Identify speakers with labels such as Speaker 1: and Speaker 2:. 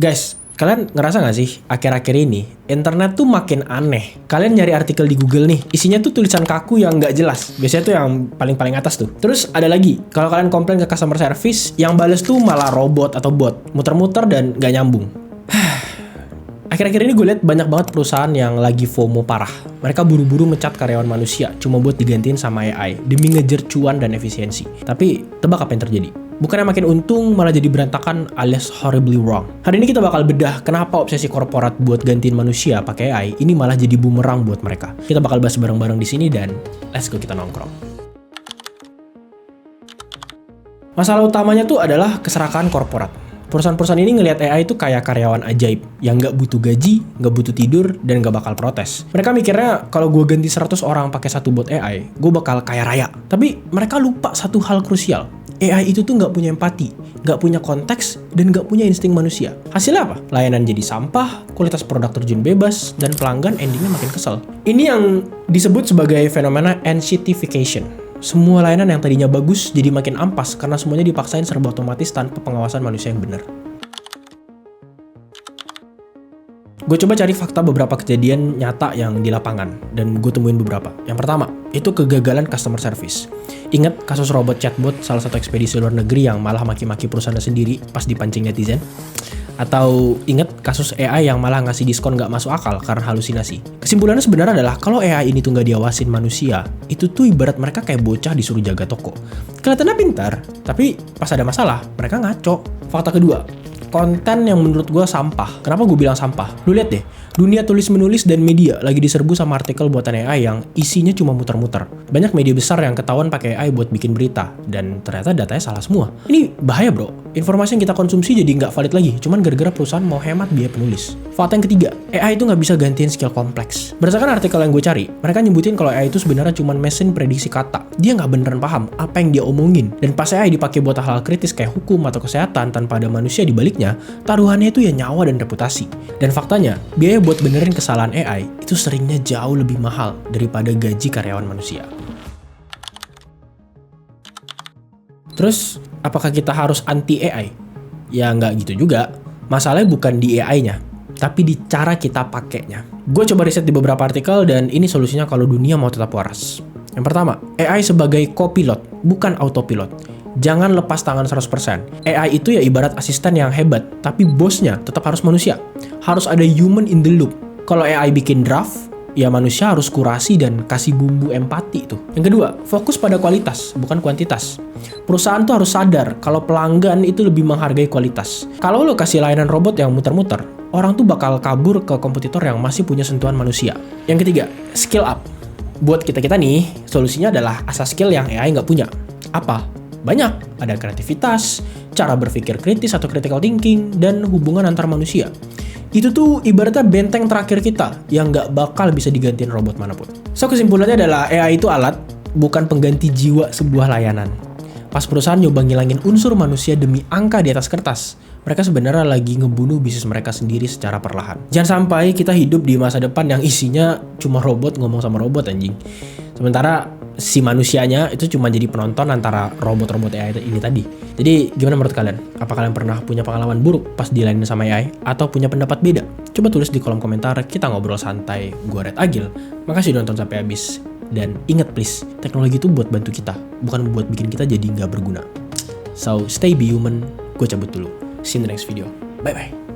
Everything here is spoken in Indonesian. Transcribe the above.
Speaker 1: Guys, kalian ngerasa gak sih akhir-akhir ini internet tuh makin aneh. Kalian nyari artikel di Google nih, isinya tuh tulisan kaku yang gak jelas. Biasanya tuh yang paling atas tuh. Terus ada lagi, kalau kalian komplain ke customer service, yang bales tuh malah robot atau bot, muter-muter dan gak nyambung. Akhir-akhir ini gue liat banyak banget perusahaan yang lagi FOMO parah. Mereka buru-buru mecat karyawan manusia cuma buat digantiin sama AI demi ngejar cuan dan efisiensi. Tapi tebak apa yang terjadi? Bukannya makin untung, malah jadi berantakan alias horribly wrong. Hari ini kita bakal bedah kenapa obsesi korporat buat gantiin manusia pakai AI ini malah jadi bumerang buat mereka. Kita bakal bahas bareng-bareng di sini dan let's go kita nongkrong. Masalah utamanya tuh adalah keserakahan korporat. Perusahaan-perusahaan ini ngelihat AI itu kayak karyawan ajaib yang nggak butuh gaji, nggak butuh tidur, dan nggak bakal protes. Mereka mikirnya kalau gue ganti 100 orang pakai satu bot AI, gue bakal kaya raya. Tapi mereka lupa satu hal krusial. AI itu tuh nggak punya empati, nggak punya konteks, dan nggak punya insting manusia. Hasilnya apa? Layanan jadi sampah, kualitas produk terjun bebas, dan pelanggan endingnya makin kesel. Ini yang disebut sebagai fenomena enshittification. Semua layanan yang tadinya bagus jadi makin ampas karena semuanya dipaksain serba otomatis tanpa pengawasan manusia yang benar. Gue coba cari fakta beberapa kejadian nyata yang di lapangan, dan gue temuin beberapa. Yang pertama, itu kegagalan customer service. Ingat kasus robot chatbot salah satu ekspedisi luar negeri yang malah maki-maki perusahaannya sendiri pas dipancing netizen? Atau ingat kasus AI yang malah ngasih diskon gak masuk akal karena halusinasi? Kesimpulannya sebenarnya adalah kalau AI ini tuh gak diawasin manusia, itu tuh ibarat mereka kayak bocah disuruh jaga toko. Kelihatannya pintar, tapi pas ada masalah, mereka ngaco. Fakta kedua, konten yang menurut gue sampah. Kenapa gue bilang sampah? Lu lihat deh, dunia tulis-menulis dan media lagi diserbu sama artikel buatan AI yang isinya cuma muter-muter. Banyak media besar yang ketahuan pakai AI buat bikin berita, dan ternyata datanya salah semua. Ini bahaya bro, informasi yang kita konsumsi jadi nggak valid lagi, cuman gara-gara perusahaan mau hemat biaya penulis. Fakta yang ketiga, AI itu nggak bisa gantiin skill kompleks. Berdasarkan artikel yang gue cari, mereka nyebutin kalau AI itu sebenarnya cuma mesin prediksi kata. Dia nggak beneran paham apa yang dia omongin, dan pas AI dipakai buat hal-hal kritis kayak hukum atau kesehatan tanpa ada manusia di baliknya, taruhannya itu ya nyawa dan reputasi. Dan faktanya, biaya buat benerin kesalahan AI itu seringnya jauh lebih mahal daripada gaji karyawan manusia. Terus, apakah kita harus anti AI? Ya nggak gitu juga. Masalahnya bukan di AI-nya, tapi di cara kita pakainya. Gue coba riset di beberapa artikel dan ini solusinya kalau dunia mau tetap waras. Yang pertama, AI sebagai co-pilot, bukan autopilot. Jangan lepas tangan 100%. AI itu ya ibarat asisten yang hebat, tapi bosnya tetap harus manusia. Harus ada human in the loop. Kalau AI bikin draft, ya manusia harus kurasi dan kasih bumbu empati tuh. Yang kedua, fokus pada kualitas, bukan kuantitas. Perusahaan tuh harus sadar kalau pelanggan itu lebih menghargai kualitas. Kalau lo kasih layanan robot yang muter-muter, orang tuh bakal kabur ke kompetitor yang masih punya sentuhan manusia. Yang ketiga, skill up. Buat kita-kita nih, solusinya adalah asas skill yang AI nggak punya. Apa? Banyak. Ada kreativitas, cara berpikir kritis atau critical thinking, dan hubungan antar manusia. Itu tuh ibaratnya benteng terakhir kita yang nggak bakal bisa digantiin robot manapun. So kesimpulannya adalah AI itu alat, bukan pengganti jiwa sebuah layanan. Pas perusahaan nyoba ngilangin unsur manusia demi angka di atas kertas, mereka sebenarnya lagi ngebunuh bisnis mereka sendiri secara perlahan. Jangan sampai kita hidup di masa depan yang isinya cuma robot ngomong sama robot anjing. Sementara si manusianya itu cuma jadi penonton antara robot-robot AI ini tadi. Jadi gimana menurut kalian? Apa kalian pernah punya pengalaman buruk pas dilayanin sama AI? Atau punya pendapat beda? Coba tulis di kolom komentar, kita ngobrol santai. Gua Red Agil, makasih udah nonton sampai habis. Dan ingat please, teknologi itu buat bantu kita, bukan buat bikin kita jadi nggak berguna. So stay be human, gue cabut dulu. See you in the next video. Bye-bye.